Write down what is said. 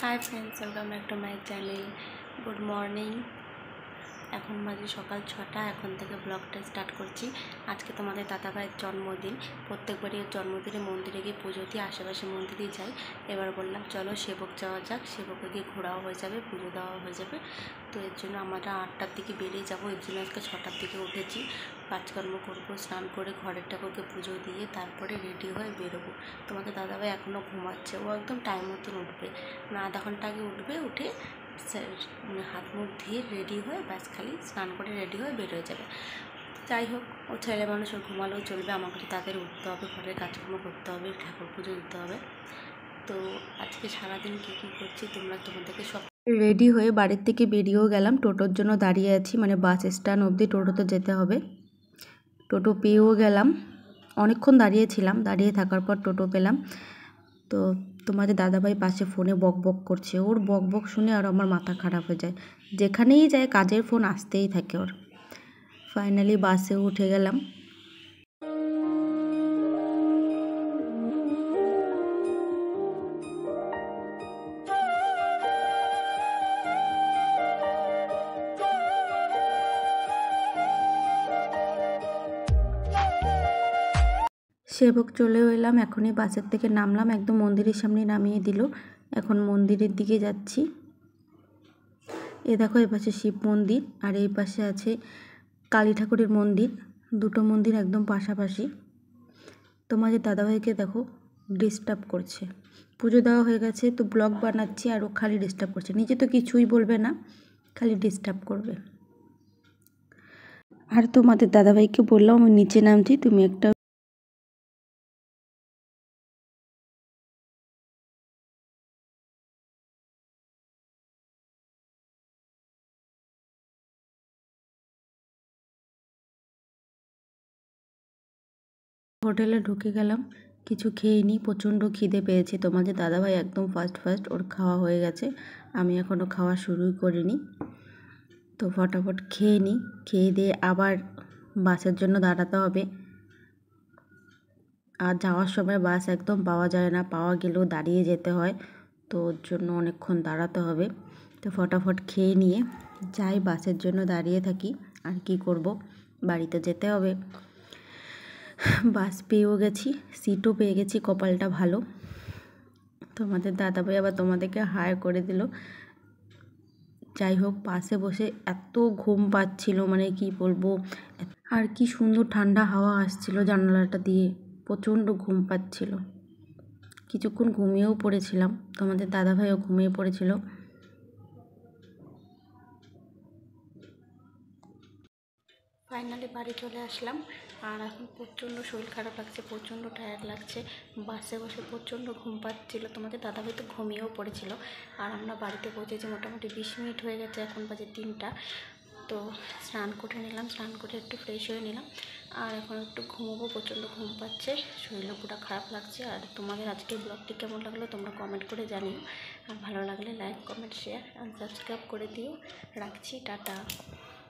Hi friends, welcome back to my channel. Good morning. এখন বাজে সকাল 6টা। এখন থেকে ব্লগটা স্টার্ট করছি। আজকে তোমাদের দাদা ভাইয়ের জন্মদিন। প্রত্যেকবারই ওর জন্মদিনে মন্দিরে গিয়ে পুজো দিয়ে আশেপাশে মন্দিরেই যাই। এবার বললাম চলো সেবক যাওয়া যাক, সেবকে গিয়ে ঘোরাও হয়ে যাবে, পুজো দেওয়া হয়ে যাবে। তো এর জন্য আমরা 8টার দিকে বেরিয়ে যাবো। এর জন্য আজকে 6টার দিকে উঠেছি। কাজকর্ম করবো, স্নান করে ঘরের ঠাকুরকে পুজো দিয়ে তারপরে রেডি হয়ে বেরোবো। তোমাদের দাদাভাই এখনও ঘুমাচ্ছে। ও একদম টাইম মতন উঠবে না, আধা ঘন্টা আগে উঠবে। উঠে মানে হাত মুখ ধুয়ে রেডি হয়ে ব্যাস খালি স্নান করে রেডি হয়ে বের হয়ে যাবে। যাই হোক, ও ছেলে মানুষ, ওর ঘুমালেও চলবে। আমাকে তো তাদের উঠতে হবে, ঘরের কাজকর্ম করতে হবে, ঠাকুর পুজো দিতে হবে। তো আজকে সারাদিন কী কী করছি তোমরা তোমাদেরকে সব রেডি হয়ে বাড়ির থেকে বেরিয়েও গেলাম। টোটোর জন্য দাঁড়িয়ে আছি, মানে বাস স্ট্যান্ড অবধি টোটোতে যেতে হবে। টোটো পেয়েও গেলাম। অনেকক্ষণ দাঁড়িয়েছিলাম, দাঁড়িয়ে থাকার পর টোটো পেলাম। তো তোমাদের দাদাভাই পাশে ফোনে বক বক করছে। ওর বক বক শুনে আর আমার মাথা খারাপ হয়ে যায়। যেখানেই যায় কাজের ফোন আসতেই থাকে ওর। ফাইনালি বাসে উঠে গেলাম। সেবক চলেও এলাম। এখনই বাসের থেকে নামলাম, একদম মন্দিরের সামনে নামিয়ে দিল। এখন মন্দিরের দিকে যাচ্ছি। এ দেখো, এ পাশে শিব মন্দির আর এই পাশে আছে কালী ঠাকুরের মন্দির। দুটো মন্দির একদম পাশাপাশি। তোমাদের দাদাভাইকে দেখো ডিস্টার্ব করছে। পুজো দেওয়া হয়ে গেছে তো ব্লগ বানাচ্ছি আর ও খালি ডিস্টার্ব করছে। নিজে তো কিছুই বলবে না, খালি ডিস্টার্ব করবে। আর তোমাদের দাদাভাইকে বললাম আমি নিচে নামছি, তুমি একটা হোটেলে ঢুকে গেলাম। কিছু খেয়ে নিই, প্রচণ্ড খিদে পেয়েছে। তোমাদের দাদাভাই একদম ফার্স্ট ওর খাওয়া হয়ে গেছে, আমি এখনও খাওয়া শুরুই করিনি। তো ফটাফট খেয়ে নিই, খেয়ে দিয়ে আবার বাসের জন্য দাঁড়াতে হবে। আর যাওয়ার সময় বাস একদম পাওয়া যায় না, পাওয়া গেলেও দাঁড়িয়ে যেতে হয়। তো ওর জন্য অনেকক্ষণ দাঁড়াতে হবে। তো ফটাফট খেয়ে নিয়ে যাই, বাসের জন্য দাঁড়িয়ে থাকি। আর কি করব, বাড়িতে যেতে হবে। বাস পেয়েও গেছি, সিটও পেয়ে গেছি, কপালটা ভালো। তোমাদের দাদাভাই আবার তোমাদেরকে হাই করে দিল। যাই হোক, বাসে বসে এত ঘুম পাচ্ছিল, মানে কি বলবো। আর কি সুন্দর ঠান্ডা হাওয়া আসছিল জানালাটা দিয়ে, প্রচণ্ড ঘুম পাচ্ছিল। কিছুক্ষণ ঘুমিয়েও পড়েছিলাম, তোমাদের দাদাভাইও ঘুমিয়ে পড়েছিল। ফাইনালি বাড়ি চলে আসলাম। আর এখন প্রচণ্ড শরীর খারাপ লাগছে, প্রচণ্ড টায়ার্ড লাগছে। বাসে বসে প্রচণ্ড ঘুম পাচ্ছিল। তোমাদের দাদাভাই তো ঘুমিয়েও পড়েছিল। আর আমরা বাড়িতে পৌঁছেছি মোটামুটি 20 মিনিট হয়ে গেছে, এখন বাজে 3টা। তো স্নান করে নিলাম, স্নান করে একটু ফ্রেশ হয়ে নিলাম। আর এখন একটু ঘুমোবো, প্রচণ্ড ঘুম পাচ্ছে, শরীরও পুরো খারাপ লাগছে। আর তোমাদের আজকের ব্লগটি কেমন লাগলো তোমরা কমেন্ট করে জানিও। আর ভালো লাগলে লাইক, কমেন্ট, শেয়ার আর সাবস্ক্রাইব করে দিও। রাখছি, টাটা।